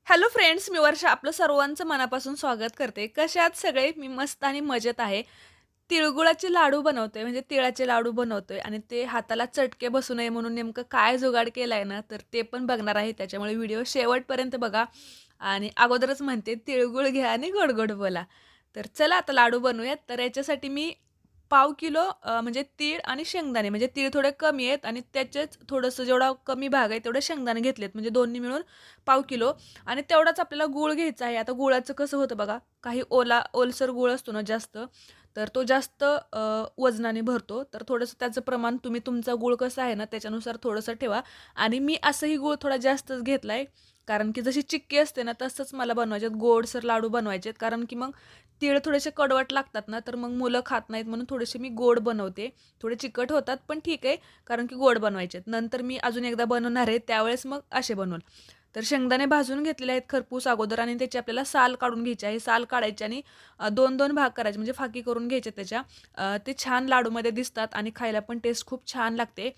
Hello friends, मी वर्षा आपलं सर्वांचं मनापासून स्वागत करते. कसे आहात सगळे? मी मस्त आणि मजेत आहे. तिळगुळाचे लाडू बनवतोय, म्हणजे तिळाचे लाडू बनवतोय आणि ते हाताला चटके बसू नये म्हणून नेमकं काय जुगाड केलाय ना, तर ते पण बघणार आहे. त्याच्यामुळे व्हिडिओ शेवटपर्यंत बघा. आणि अगोदरच म्हणते, तिळगुळ घ्या आणि गोड गोड बोला. तर चला आता लाडू बनवूयात. तर याच्यासाठी मी पाव किलो म्हणजे तीळ आणि शेंगदाणे, म्हणजे तीळ थोडे कमी आहेत आणि त्याचेच थोडंसं जेवढा कमी भाग आहे तेवढे शेंगदाणे घेतलेत, म्हणजे दोन्ही मिळून पाव किलो. आणि तेवढाच आपल्याला गूळ घ्यायचा आहे. आता गुळाचं कसं होतं बघा, काही ओलसर गूळ असतो ना जास्त, तर तो जास्त वजनाने भरतो. तर थोडंसं त्याचं प्रमाण तुम्ही तुमचा गूळ कसा आहे ना त्याच्यानुसार थोडंसं ठेवा. आणि मी असंही गूळ थोडा जास्तच घेतलाय, कारण की जशी चिक्की असते ना तसंच मला बनवायचे आहेत, गोडसर लाडू बनवायचे आहेत. कारण की मग तीळ थोडेसे कडवट लागतात ना, तर मग मुलं खात नाहीत म्हणून थोडेसे मी गोड बनवते. थोडे चिकट होतात पण ठीक आहे, कारण की गोड बनवायचे आहेत. नंतर मी अजून एकदा बनवणार आहे, त्यावेळेस मग असे बनवल. तर शेंगदाणे भाजून घेतलेले आहेत खरपूस अगोदर आणि त्याची आपल्याला साल काढून घ्यायची आहे. साल काढायची आणि 2-2 भाग करायचे, म्हणजे फाकी करून घ्यायचे त्याच्या. ते छान लाडूमध्ये दिसतात आणि खायला पण टेस्ट खूप छान लागते.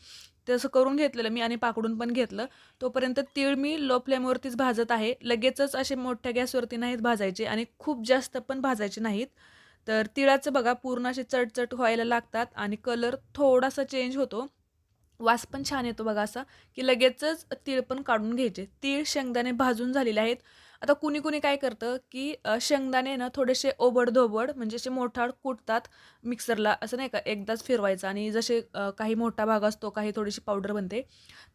तसं करून घेतलेलं मी आणि पाकडून पण घेतलं. तोपर्यंत तीळ मी लो फ्लेमवरतीच भाजत आहे. लगेचच असे मोठ्या गॅसवरती नाहीत भाजायचे आणि खूप जास्त पण भाजायचे नाहीत. तर तिळाचं बघा पूर्ण असे चटचट व्हायला लागतात आणि कलर थोडासा चेंज होतो. वास पण छान येतो बघा असा, की लगेचच तीळ पण काढून घ्यायचे. तीळ, शेंगदाणे भाजून झालेले आहेत. आता कुणी-कुणी काय करतं, की शेंगदाणे ना थोडेसे ओबड-धोबड म्हणजे असे मोठाड कुटतात मिक्सरला, असं नाही का एकदाच फिरवायचं आणि जसे काही मोठा भाग असतो, काही थोडीशी पावडर बनते.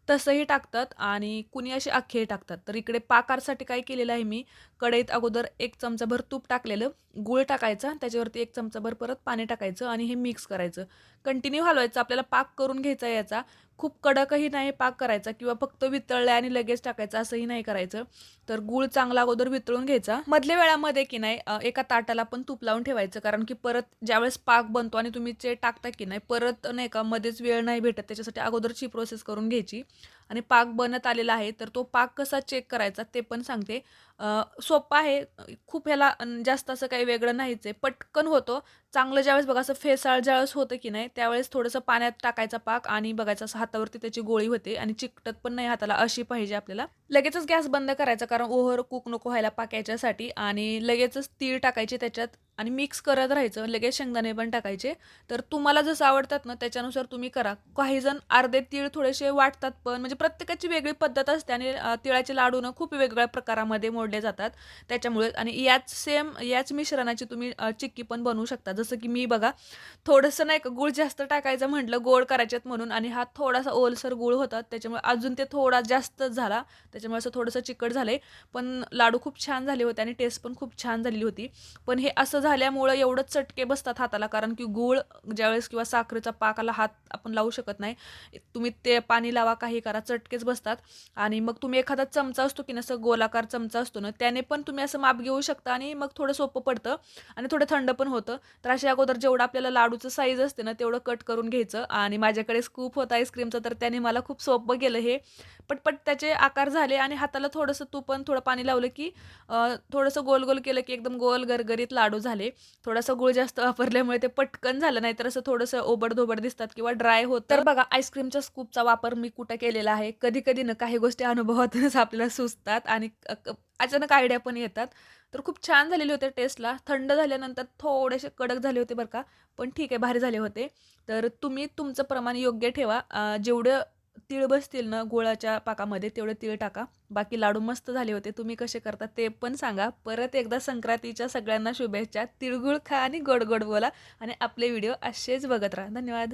तसंही टाकतात आणि कुणी असे अख्खे टाकतात. तर इकडे पाकासाठी काय केलेलं आहे मी, कढईत अगोदर 1 चमचाभर तूप टाकलेलं, गूळ टाकायचा, त्याच्यावरती 1 चमचाभर परत पाणी टाकायचं आणि हे मिक्स करायचं. कंटिन्यू हलवायचं. आपल्याला पाक करून घ्यायचा आहे याचा. खूप कडकही नाही पाक करायचा किंवा फक्त वितळलाय आणि लगेच टाकायचं असंही नाही करायचं. तर गूळ चांगला अगोदर वितळून घ्यायचा. मधल्या वेळामध्ये की नाही एका ताटाला पण तूप लावून ठेवायचं, कारण की परत ज्यावेळेस पाक बनतो आणि तुम्ही ते टाकता की नाही, परत नाही का मध्येच वेळ नाही भेटत. त्याच्यासाठी अगोदरची प्रोसेस करून घ्यायची. आणि पाक बनत आलेला आहे, तर तो पाक कसा चेक करायचा ते पण सांगते. सोप्पा आहे. खूप ह्याला जास्त असं काही वेगळं नाहीच आहे. पटकन होतो. चांगलं ज्यावेळेस बघा असं फेसाळ ज्यावेळेस होतं की नाही, त्यावेळेस थोडंसं पाण्यात टाकायचा पाक आणि बघायचं असं हातावरती त्याची गोळी होते आणि चिकटत पण नाही हाताला, अशी पाहिजे आपल्याला. लगेचच गॅस बंद करायचा, कारण ओव्हर कुक नको व्हायला पाक याच्यासाठी. आणि लगेचच तीळ टाकायचे त्याच्यात आणि मिक्स करत राहायचं. लगेच शेंगदाणे पण टाकायचे. तर तुम्हाला जसं आवडतात ना त्याच्यानुसार तुम्ही करा. काही जण अर्धे तीळ थोडेसे वाटतात पण, म्हणजे प्रत्येकाची वेगळी पद्धत असते आणि तिळाचे लाडू ना खूप वेगवेगळ्या प्रकारामध्ये मोडले जातात. त्याच्यामुळे आणि याच मिश्रणाची तुम्ही चिक्की पण बनवू शकता. जसं की मी बघा, थोडंसं नाही का गूळ जास्त टाकायचं म्हटलं गोड करायच्यात म्हणून, आणि हा थोडासा ओलसर गूळ होता त्याच्यामुळे अजून ते थोडा जास्तच झाला. त्याच्यामुळे असं थोडंसं चिकट झालंय. पण लाडू खूप छान झाले होते आणि टेस्ट पण खूप छान झालेली होती. पण हे असं झाल्यामुळं एवढं चटके बसतात हाताला, कारण की गूळ ज्यावेळेस किंवा साखरेचा पाकाला हात आपण लावू शकत नाही. तुम्ही ते पाणी लावा, काही करा, चटकेच बसतात. आणि मग तुम्ही एखादा चमचा असतो की नसं गोलाकार चमचा असतो ना, त्याने पण तुम्ही असं माप घेऊ शकता आणि मग थोडं सोपं पडतं आणि थोडं थंड पण होतं. तर अशा अगोदर जेवढं आपल्याला लाडूचं साईज असते ना तेवढं कट करून घ्यायचं. आणि माझ्याकडे स्कूप होता आईस्क्रीमचा, तर त्याने मला खूप सोपं गेलं हे. पटपट त्याचे आकार झाले आणि हाताला थोडंसं तूप आणि थोडं पाणी लावलं की थोडंसं गोल-गोल केलं की एकदम गोल गरगरीत लाडू झाले. थोडासा गूळ जास्त वापरल्यामुळे ते पटकन झालं, नाहीतर असं थोडंसं ओबड-धोबड दिसतात किंवा ड्राय होतं. तर बघा, आईस्क्रीमच्या स्कूपचा वापर मी कुठं केलेला आहे. कधी-कधी ना काही गोष्टी अनुभवातूनच आपल्याला सुचतात आणि क क अचानक आयडिया पण येतात. तर खूप छान झालेले होते टेस्टला. थंड झाल्यानंतर थोडेसे कडक झाले होते बरं का, पण ठीक आहे, भारी झाले होते. तर तुम्ही तुमचं प्रमाण योग्य ठेवा. जेवढं तीळ बसतील ना गुळाच्या पाकामध्ये तेवढे तीळ टाका. बाकी लाडू मस्त झाले होते. तुम्ही कसे करता ते पण सांगा. परत एकदा संक्रांतीच्या सगळ्यांना शुभेच्छा. तिळगुळ खा आणि गोड-गोड बोला आणि आपले व्हिडिओ असेच बघत राहा. धन्यवाद.